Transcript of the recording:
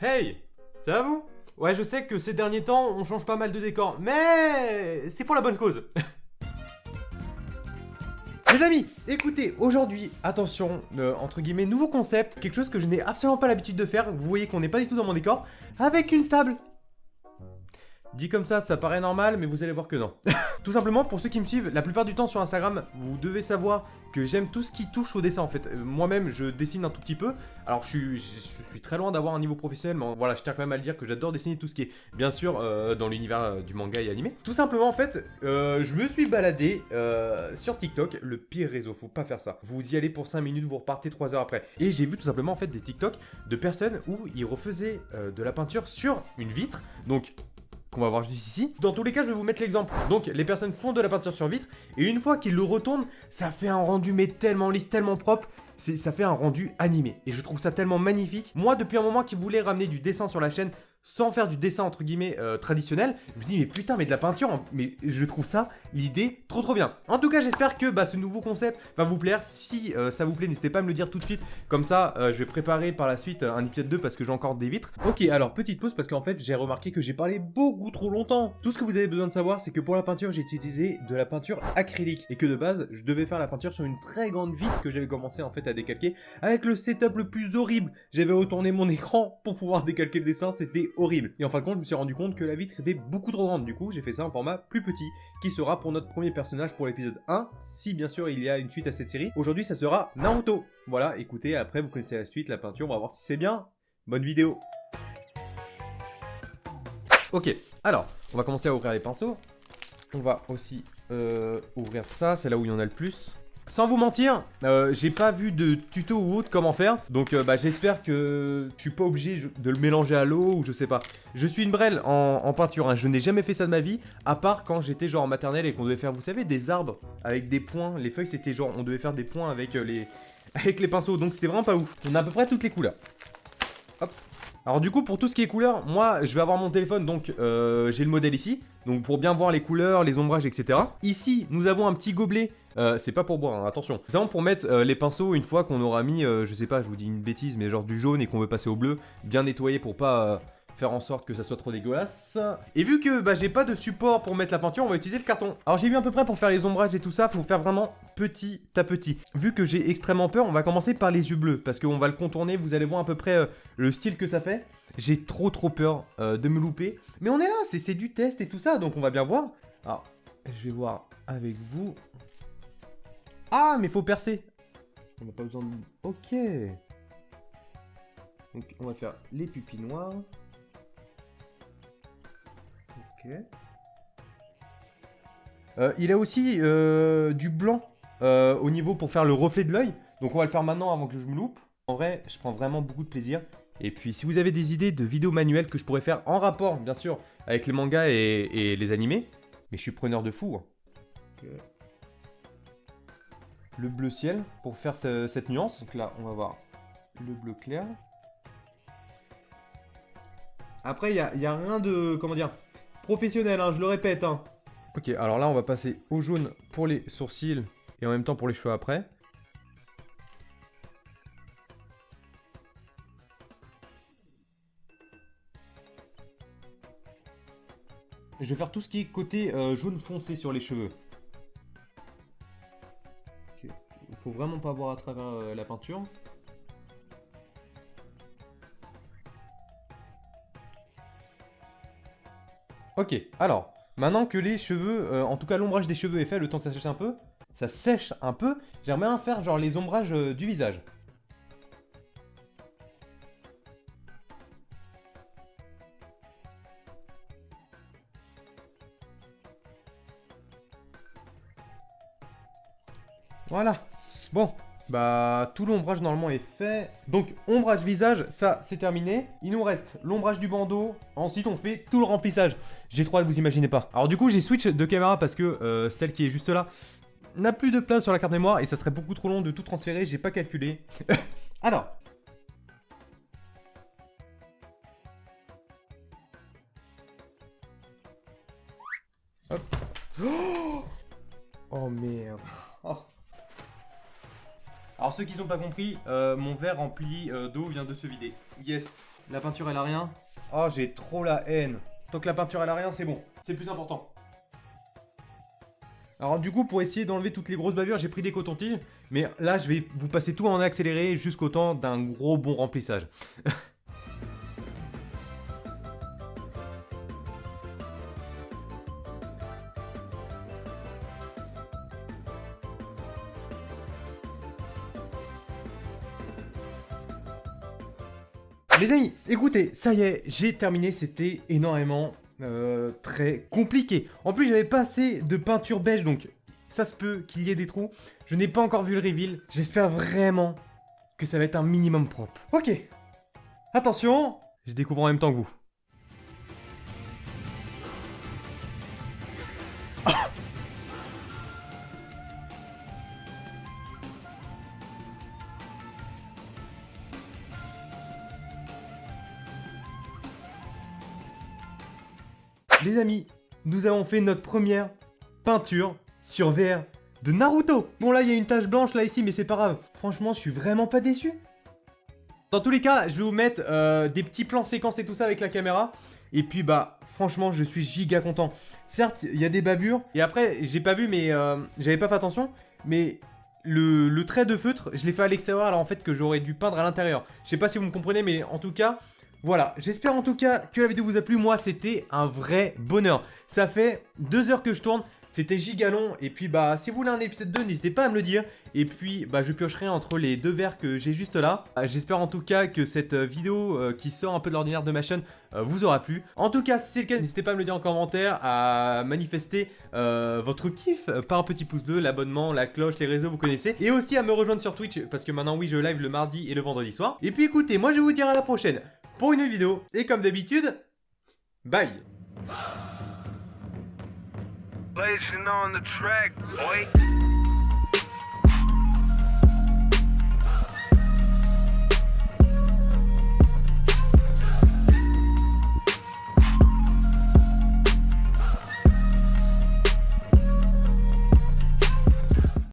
Hey, ça va vous? Ouais, je sais que ces derniers temps, on change pas mal de décors, mais c'est pour la bonne cause. Les amis, écoutez, aujourd'hui, attention, entre guillemets, nouveau concept, quelque chose que je n'ai absolument pas l'habitude de faire, vous voyez qu'on n'est pas du tout dans mon décor, avec une table. Dit comme ça paraît normal, mais vous allez voir que non. Tout simplement, pour ceux qui me suivent, la plupart du temps sur Instagram, vous devez savoir que j'aime tout ce qui touche au dessin en fait. Moi-même, je dessine un tout petit peu. Alors, je suis très loin d'avoir un niveau professionnel, mais voilà, je tiens quand même à le dire que j'adore dessiner tout ce qui est, bien sûr, dans l'univers du manga et animé. Tout simplement, en fait, je me suis baladé sur TikTok, le pire réseau, faut pas faire ça. Vous y allez pour 5 minutes, vous repartez 3 heures après. Et j'ai vu tout simplement, en fait, des TikTok de personnes où ils refaisaient de la peinture sur une vitre. Donc, qu'on va voir juste ici. Dans tous les cas, je vais vous mettre l'exemple. Donc, les personnes font de la peinture sur vitre et une fois qu'ils le retournent, ça fait un rendu mais tellement lisse, tellement propre. Ça fait un rendu animé et je trouve ça tellement magnifique. Moi, depuis un moment qui voulais ramener du dessin sur la chaîne sans faire du dessin entre guillemets traditionnel, je me dis mais putain, mais de la peinture, mais je trouve ça l'idée trop bien. En tout cas, j'espère que ce nouveau concept va vous plaire. Si ça vous plaît, n'hésitez pas à me le dire tout de suite. Comme ça, je vais préparer par la suite un épisode 2 parce que j'ai encore des vitres. Ok, alors petite pause parce qu'en fait, j'ai remarqué que j'ai parlé beaucoup trop longtemps. Tout ce que vous avez besoin de savoir, c'est que pour la peinture, j'ai utilisé de la peinture acrylique et que de base, je devais faire la peinture sur une très grande vitre que j'avais commencé en fait à décalquer avec le setup le plus horrible. J'avais retourné mon écran pour pouvoir décalquer le dessin, c'était horrible. Et en fin de compte, je me suis rendu compte que la vitre était beaucoup trop grande. Du coup, j'ai fait ça en format plus petit, qui sera pour notre premier personnage pour l'épisode 1, si bien sûr il y a une suite à cette série. Aujourd'hui, ça sera Naruto. Voilà, écoutez, après vous connaissez la suite, la peinture, on va voir si c'est bien. Bonne vidéo. Ok, alors, on va commencer à ouvrir les pinceaux. On va aussi ouvrir ça, c'est là où il y en a le plus. Sans vous mentir, j'ai pas vu de tuto ou autre comment faire, donc j'espère que je suis pas obligé de le mélanger à l'eau ou je sais pas. Je suis une brêle en peinture, hein. Je n'ai jamais fait ça de ma vie, à part quand j'étais genre en maternelle et qu'on devait faire, vous savez, des arbres avec des points. Les feuilles c'était genre, on devait faire des points avec les pinceaux, donc c'était vraiment pas ouf. On a à peu près toutes les couleurs. Hop. Alors du coup pour tout ce qui est couleurs, moi je vais avoir mon téléphone, donc j'ai le modèle ici. Donc pour bien voir les couleurs, les ombrages, etc. Ici nous avons un petit gobelet, c'est pas pour boire, hein, attention. C'est vraiment pour mettre les pinceaux une fois qu'on aura mis, je sais pas, je vous dis une bêtise, mais genre du jaune et qu'on veut passer au bleu. Bien nettoyer pour pas faire en sorte que ça soit trop dégueulasse. Et vu que j'ai pas de support pour mettre la peinture, on va utiliser le carton. Alors j'ai vu à peu près pour faire les ombrages et tout ça, faut faire vraiment petit à petit. Vu que j'ai extrêmement peur, on va commencer par les yeux bleus, parce qu'on va le contourner, vous allez voir à peu près le style que ça fait. J'ai trop peur de me louper. Mais on est là, c'est du test et tout ça, donc on va bien voir. Alors, je vais voir avec vous. Ah, mais faut percer. On n'a pas besoin de... Ok. Donc on va faire les pupilles noires. Ok. Il a aussi du blanc au niveau pour faire le reflet de l'œil. Donc on va le faire maintenant avant que je me loupe. En vrai, je prends vraiment beaucoup de plaisir. Et puis si vous avez des idées de vidéos manuelles que je pourrais faire en rapport, bien sûr, avec les mangas et les animés, mais je suis preneur de fou. Hein. Le bleu ciel pour faire cette nuance. Donc là, on va voir le bleu clair. Après, il y a rien de, comment dire, professionnel, hein, je le répète. Hein. Ok, alors là, on va passer au jaune pour les sourcils et en même temps pour les cheveux après. Je vais faire tout ce qui est côté jaune foncé sur les cheveux. Okay. Il faut vraiment pas voir à travers la peinture. Ok, alors, maintenant que les cheveux, en tout cas l'ombrage des cheveux est fait, le temps que ça sèche un peu, j'aimerais bien faire genre les ombrages du visage. Voilà. Bon, tout l'ombrage normalement est fait. Donc, ombrage visage, ça c'est terminé. Il nous reste l'ombrage du bandeau. Ensuite, on fait tout le remplissage. J'ai trop hâte, vous imaginez pas. Alors du coup, j'ai switch de caméra parce que celle qui est juste là n'a plus de place sur la carte mémoire et ça serait beaucoup trop long de tout transférer. J'ai pas calculé. Alors. Hop. Oh merde. Oh. Alors ceux qui n'ont pas compris, mon verre rempli d'eau vient de se vider. Yes. La peinture elle a rien. Oh j'ai trop la haine. Tant que la peinture elle a rien c'est bon. C'est le plus important. Alors du coup pour essayer d'enlever toutes les grosses bavures j'ai pris des cotons-tiges. Mais là je vais vous passer tout en accéléré jusqu'au temps d'un gros bon remplissage. Les amis, écoutez, ça y est, j'ai terminé, c'était énormément très compliqué. En plus, j'avais pas assez de peinture beige, donc ça se peut qu'il y ait des trous. Je n'ai pas encore vu le reveal, j'espère vraiment que ça va être un minimum propre. Ok, attention, je découvre en même temps que vous. Les amis, nous avons fait notre première peinture sur verre de Naruto. Bon là, il y a une tache blanche là ici, mais c'est pas grave. Franchement, je suis vraiment pas déçu. Dans tous les cas, je vais vous mettre des petits plans séquences et tout ça avec la caméra. Et puis bah, franchement, je suis giga content. Certes, il y a des bavures. Et après, j'ai pas vu, mais j'avais pas fait attention. Mais le trait de feutre, je l'ai fait à l'extérieur alors en fait que j'aurais dû peindre à l'intérieur. Je sais pas si vous me comprenez, mais en tout cas... Voilà, j'espère en tout cas que la vidéo vous a plu. Moi, c'était un vrai bonheur. Ça fait 2 heures que je tourne. C'était giga long. Et puis, bah, si vous voulez un épisode 2, n'hésitez pas à me le dire. Et puis, bah, je piocherai entre les 2 verres que j'ai juste là. J'espère en tout cas que cette vidéo qui sort un peu de l'ordinaire de ma chaîne vous aura plu. En tout cas, si c'est le cas, n'hésitez pas à me le dire en commentaire, à manifester votre kiff par un petit pouce bleu, l'abonnement, la cloche, les réseaux, vous connaissez. Et aussi à me rejoindre sur Twitch, parce que maintenant, oui, je live le mardi et le vendredi soir. Et puis, écoutez, moi, je vais vous dire à la prochaine pour une nouvelle vidéo. Et comme d'habitude, bye. Blazing on the track, boy.